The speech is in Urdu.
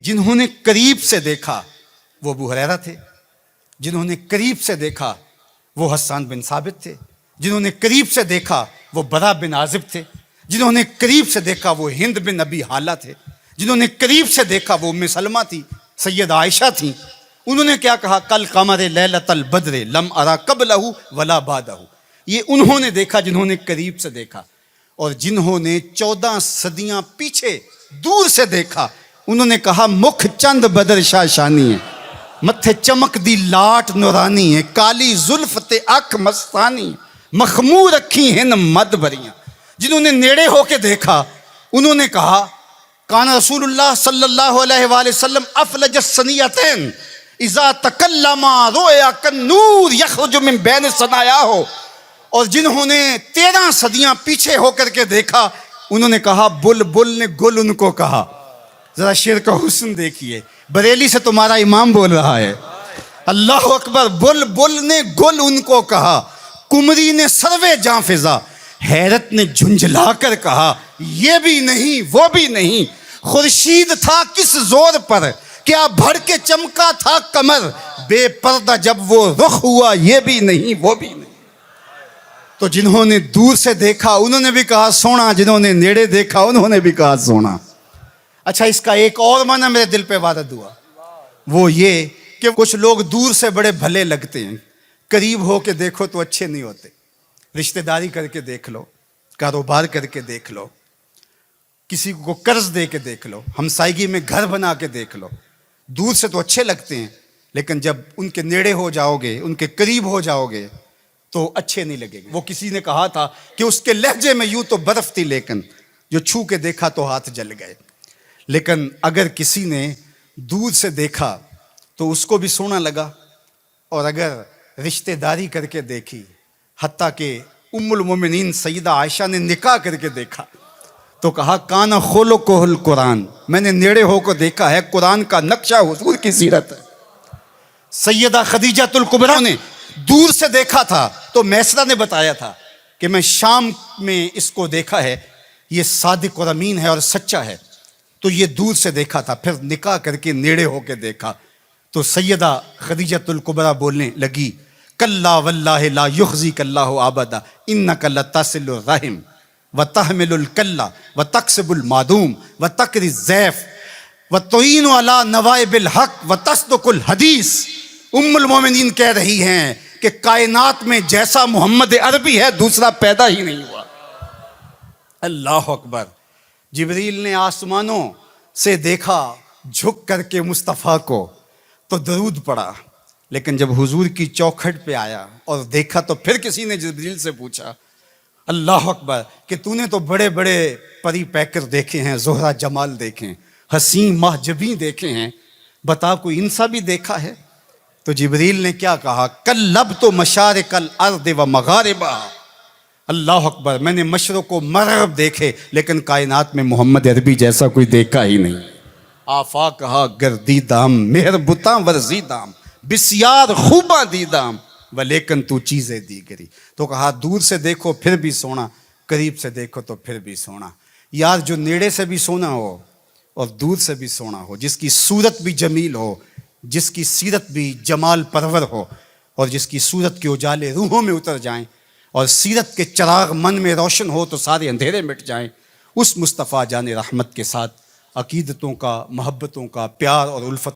جنہوں نے قریب سے دیکھا وہ ابو ہریرہ تھے، جنہوں نے قریب سے دیکھا وہ حسان بن ثابت تھے، جنہوں نے قریب سے دیکھا وہ برا بن عازب تھے، جنہوں نے قریب سے دیکھا وہ ہند بن ابی حالہ تھے، جنہوں نے قریب سے دیکھا وہ ام سلمہ تھی، سید عائشہ تھیں۔ انہوں نے کیا کہا؟ کل قمر لیلۃ البدر لم ارا قبلہ ولا بعدہ۔ یہ انہوں نے دیکھا جنہوں نے قریب سے دیکھا، اور جنہوں نے 14 صدیاں پیچھے دور سے دیکھا انہوں نے کہا مکھ چند بدر شاہ شانی ہے، متھے چمک دی لاٹ نورانی ہے، کالی زلف تے اکھ مستانی، مخمور رکھی ہیں مد بریاں۔ جنہوں نے نیڑے ہو کے دیکھا انہوں نے کہا کان رسول اللہ صلی اللہ علیہ وآلہ وسلم افلج الثنیتین اذا تکلم رؤیا کالنور یخرج من بین ثنایاہ۔ اور جنہوں نے 13 صدیاں پیچھے ہو کر کے دیکھا انہوں نے کہا بلبل نے گل ان کو کہا۔ ذرا شعر کا حسن دیکھیے، بریلی سے تمہارا امام بول رہا ہے، اللہ اکبر۔ بلبل نے گل ان کو کہا، کمری نے سروے جاں فضا، حیرت نے جھنجھلا کر کہا یہ بھی نہیں وہ بھی نہیں، خورشید تھا کس زور پر، کیا بھڑ کے چمکا تھا کمر، بے پردہ جب وہ رخ ہوا یہ بھی نہیں وہ بھی نہیں۔ تو جنہوں نے دور سے دیکھا انہوں نے بھی کہا سونا، جنہوں نے نیڑے دیکھا انہوں نے بھی کہا سونا۔ اچھا، اس کا ایک اور معنی میرے دل پہ وارد ہوا، وہ یہ کہ کچھ لوگ دور سے بڑے بھلے لگتے ہیں، قریب ہو کے دیکھو تو اچھے نہیں ہوتے۔ رشتہ داری کر کے دیکھ لو، کاروبار کر کے دیکھ لو، کسی کو قرض دے کے دیکھ لو، ہمسائیگی میں گھر بنا کے دیکھ لو، دور سے تو اچھے لگتے ہیں لیکن جب ان کے نیڑے ہو جاؤ گے، ان کے قریب ہو جاؤ گے تو اچھے نہیں لگیں گے۔ وہ کسی نے کہا تھا کہ اس کے لہجے میں یوں تو برف تھی لیکن جو چھو کے دیکھا تو ہاتھ جل گئے۔ لیکن اگر کسی نے دور سے دیکھا تو اس کو بھی سونا لگا، اور اگر رشتہ داری کر کے دیکھی، حتیٰ کہ ام المومنین سیدہ عائشہ نے نکاح کر کے دیکھا تو کہا کان خلقہ القرآن، میں نے نیڑے ہو کو دیکھا ہے، قرآن کا نقشہ حضور کی سیرت ہے۔ سیدہ خدیجہ الکبریٰ نے دور سے دیکھا تھا تو میسرہ نے بتایا تھا کہ میں شام میں اس کو دیکھا ہے، یہ صادق اور امین ہے اور سچا ہے، تو یہ دور سے دیکھا تھا، پھر نکاح کر کے نیڑے ہو کے دیکھا تو سیدہ خدیجہ الکبریٰ بولنے لگی کلا واللہ لا یخزیک اللہ ابدا انک لتصل الرحم وتحمل الکلہ وتکسب المعدوم وتقری الضیف وتعین علی نوائب الحق وتصدق الحدیث۔ ام المومنین کہہ رہی ہیں کہ کائنات میں جیسا محمد عربی ہے دوسرا پیدا ہی نہیں ہوا۔ اللہ اکبر۔ جبریل نے آسمانوں سے دیکھا جھک کر کے مصطفیٰ کو تو درود پڑھا، لیکن جب حضور کی چوکھٹ پہ آیا اور دیکھا تو پھر کسی نے جبریل سے پوچھا اللہ اکبر کہ تو نے تو بڑے بڑے پری پیکر دیکھے ہیں، زہرہ جمال دیکھے ہیں، حسین محجبیں دیکھے ہیں، بتا کوئی انسا بھی دیکھا ہے؟ تو جبریل نے کیا کہا کلبت مشارق الارض و مغاربہ۔ اللہ اکبر، میں نے مشرق و مغرب دیکھے لیکن کائنات میں محمد عربی جیسا کوئی دیکھا ہی نہیں۔ آفاق کہا گردیدام مہر بتاں ورزیدام بسیار خوباں دیدام ولیکن تو چیزیں دیگری۔ تو کہا دور سے دیکھو پھر بھی سونا، قریب سے دیکھو تو پھر بھی سونا۔ یار جو نیڑے سے بھی سونا ہو اور دور سے بھی سونا ہو، جس کی صورت بھی جمیل ہو، جس کی سیرت بھی جمال پرور ہو، اور جس کی صورت کے اجالے روحوں میں اتر جائیں اور سیرت کے چراغ من میں روشن ہو تو سارے اندھیرے مٹ جائیں، اس مصطفیٰ جان رحمت کے ساتھ عقیدتوں کا، محبتوں کا، پیار اور الفت